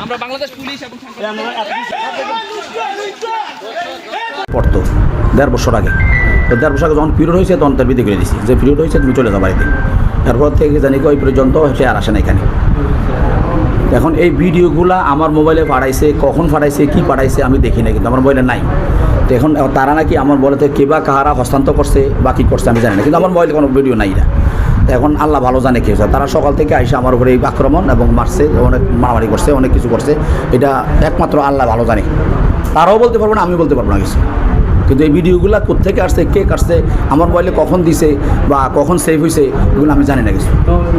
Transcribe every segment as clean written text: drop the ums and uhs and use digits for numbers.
আমরা বাংলাদেশ পুলিশ এবং পড়তো 1.5 বছর আগে। তো 1.5 বছর আগে যখন পিরিয়ড হয়েছে তখন তার বিধি করে দিয়েছি যে পিরিয়ড হয়েছে তুমি চলে যাও বাড়িতে। এরপর থেকে জানি ওই পর্যন্ত সে আর আসে না এখানে। এখন এই ভিডিওগুলো আমার মোবাইলে পাঠাইছে, কখন পাঠাইছে, কী পাঠাইছে আমি দেখি না, কিন্তু আমার মোবাইলে নাই। তো এখন তারা নাকি আমার মোবাইলে কে বা কাহারা হস্তান্তর করছে বা কী করছে আমি জানি না, কিন্তু আমার মোবাইলে কোনো ভিডিও নাই না। এখন আল্লাহ ভালো জানে কে হয়েছে। তারা সকাল থেকে আইসা আমার উপরে এই আক্রমণ এবং মারছে, অনেক মারামারি করছে, অনেক কিছু করছে। এটা একমাত্র আল্লাহ ভালো জানে। তারাও বলতে পারবো না, আমি বলতে পারবো না কিছু। কিন্তু এই ভিডিওগুলো কোত্থেকে আসছে, কে কাটছে, আমার মোবাইলে কখন দিছে বা কখন সেভ হয়েছে, এগুলো আমি জানি না কিছু।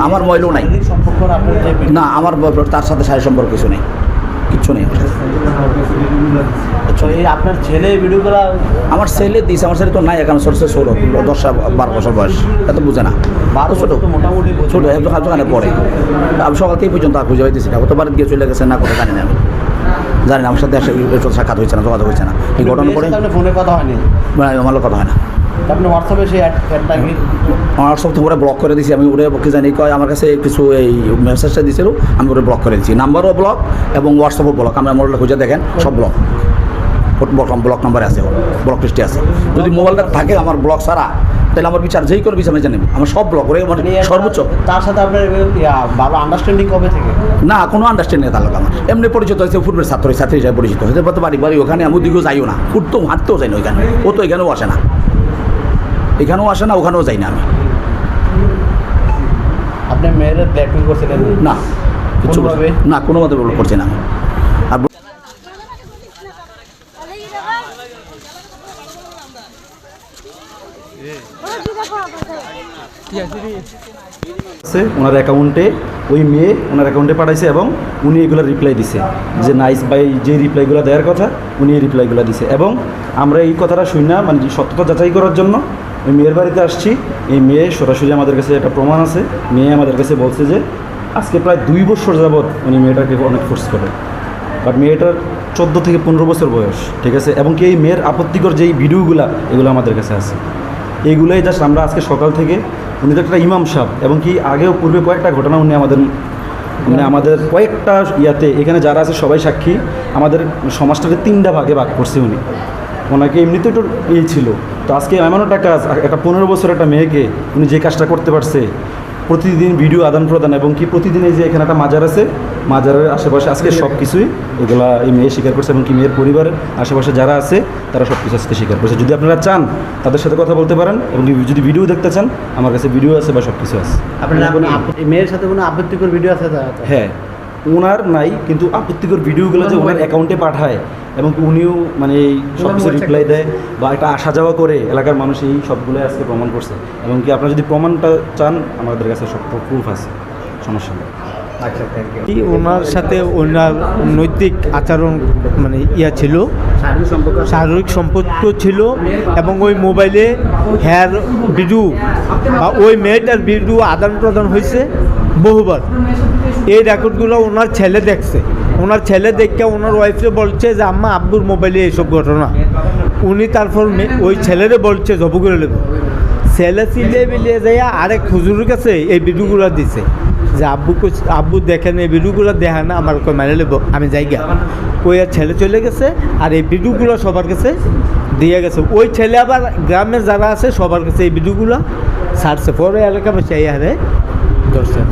আমার মোবাইলেও নাই না, আমার তার সাথে শারীরিক সম্পর্ক কিছু নেই, কিচ্ছু নেই। আপনার ছেলে ভিডিওগুলো আমার ছেলে দিয়েছে, আমার ছেলে তো নাই এখন, ছোটো 10-12 বছর বয়স, এত বুঝে না। ছোটো মোটামুটি ছোটো একদম দোকানে পড়ে। আমি সকাল থেকে পর্যন্ত আর খুঁজে পাইতেছি না, কত বাড়িতে গিয়ে চলে গেছে না, কোথাও জানি না। আমি জানি না, আমার সাথে সাক্ষাৎ হয়েছে না, যোগাযোগ হয়েছে না। এই ঘটনা পরে ফোনে কথা হয়নি, আমার কথা হয় না। আপনি হোয়াটসঅ্যাপে সেই অ্যাডটা কি হোয়াটসঅ্যাপ থেকে ওরা ব্লক করে দিয়েছি আমি। ওরে কি জানি কয় আমার কাছে কিছু এই মেসেজটা দিয়েছিল, আমি ওরা ব্লক করে দিচ্ছি। নাম্বারও ব্লক এবং হোয়াটসঅ্যাপও ব্লক। আমি আমার খুঁজে দেখেন সব ব্লক, ব্লক নাম্বারে আছে, ব্লক লিস্টে আছে। যদি মোবাইলটা থাকে আমার ব্লক ছাড়া, তাহলে আমার বিচার যেই করে বিচার আমি জানি। আমার সব ব্লক করে মানে সর্বোচ্চ। তার সাথে আপনার ভালো আন্ডারস্ট্যান্ডিং কবে থেকে? না, কোনো আন্ডারস্ট্যান্ডিং তার লোক আমার এমনি পরিচিত হয়েছে, ফুটবলের ছাত্রী হিসাবে পরিচিত হয়েছে। বাড়ি ওখানে আমি ওদিকেও যাইও না, ফুটতেও হাঁটতেও যাই না ওইখানে। ও তো এখানেও আসে না, এখানেও আসে না, ওখানেও যাই না আমি। আপনি মেয়ের ব্ল্যাকমেল করছিলেন? না, কিছু না, কোনো মতে করছি না আমি। আর ওনার অ্যাকাউন্টে ওই মেয়ে ওনার অ্যাকাউন্টে পাঠাইছে এবং উনি এগুলো রিপ্লাই দিছে যে নাইস ভাই যে রিপ্লাইগুলো দেওয়ার কথা উনি এই রিপ্লাইগুলো দিছে। এবং আমরা এই কথাটা শুনি না, মানে সত্যতা যাচাই করার জন্য ওই মেয়ের বাড়িতে আসছি। এই মেয়ে সরাসরি আমাদের কাছে একটা প্রমাণ আছে। মেয়ে আমাদের কাছে বলছে যে আজকে প্রায় 2 বছর যাবৎ উনি মেয়েটাকে অনেক ফোর্স করে, বাট মেয়েটার 14 থেকে 15 বছর বয়স, ঠিক আছে। এবং কি এই মেয়ের আপত্তিকর যেই ভিডিওগুলো এগুলো আমাদের কাছে আছে। এইগুলোই জাস্ট আমরা আজকে সকাল থেকে, উনি তো একটা ইমাম সাহেব এবং কি আগেও পূর্বে কয়েকটা ঘটনা উনি আমাদের কয়েকটা ইয়াতে এখানে যারা আছে সবাই সাক্ষী। আমাদের সমাজটাকে 3টা ভাগে ভাগ করছে উনি। ওনাকে এমনিতে একটু ছিল, তো আজকে এমন একটা কাজ, একটা 15 বছর একটা মেয়েকে উনি যে কাজটা করতে পারছে, প্রতিদিন ভিডিও আদান প্রদান এবং কি প্রতিদিন এই যে এখানে একটা মাজার আছে, মাজারের আশেপাশে আজকে সব কিছুই এগুলা এই মেয়ে স্বীকার করছে এবং কি মেয়ের পরিবারের আশেপাশে যারা আছে তারা সব কিছু আজকে স্বীকার করছে। যদি আপনারা চান তাদের সাথে কথা বলতে পারেন এবং যদি ভিডিও দেখতে চান আমার কাছে ভিডিও আছে বা সব কিছু আছে। আপনার মেয়ের সাথে কোনো আপত্তিকর ভিডিও আছে? হ্যাঁ, ওনার নাই, কিন্তু আপত্তিকর ভিডিওগুলো যে ওনার অ্যাকাউন্টে পাঠায় এবং উনিও মানে এই সব কিছু রিপ্লাই দেয় বা একটা আসা যাওয়া করে এলাকার মানুষ, এই সবগুলোই আজকে প্রমাণ করছে। এবং কি আপনারা যদি প্রমাণটা চান আমাদের কাছে সব প্রুফ আছে, সমস্যা নেই। ওনার সাথে ওনার নৈতিক আচরণ মানে ছিল, শারীরিক সম্পর্ক ছিল এবং ওই মোবাইলে হ্যার ভিডিও বা ওই মেয়েটার ভিডিও আদান প্রদান হয়েছে বহুবার। এই রেকর্ডগুলো ওনার ছেলে দেখছে, ওনার ছেলে দেখে ওনার ওয়াইফে বলছে যে আম্মা আব্বুর মোবাইলে এইসব ঘটনা। উনি তারপর ওই ছেলেরে বলছে জব করে নেব। ছেলে চিলে মিলিয়ে যাইয়া আরেক হুজুরের কাছে এই ভিডিওগুলো দিছে যে আব্বু দেখেন এই ভিডিওগুলো দেখা না, আমার কই মেনে নেব, আমি যাইগা। ওই আর ছেলে চলে গেছে আর এই ভিডিওগুলো সবার কাছে দিয়ে গেছে। ওই ছেলে আবার গ্রামের যারা আছে সবার কাছে এই ভিডিওগুলো ছাড়ছে। পরে এলাকা বসে এই হারে দর্শক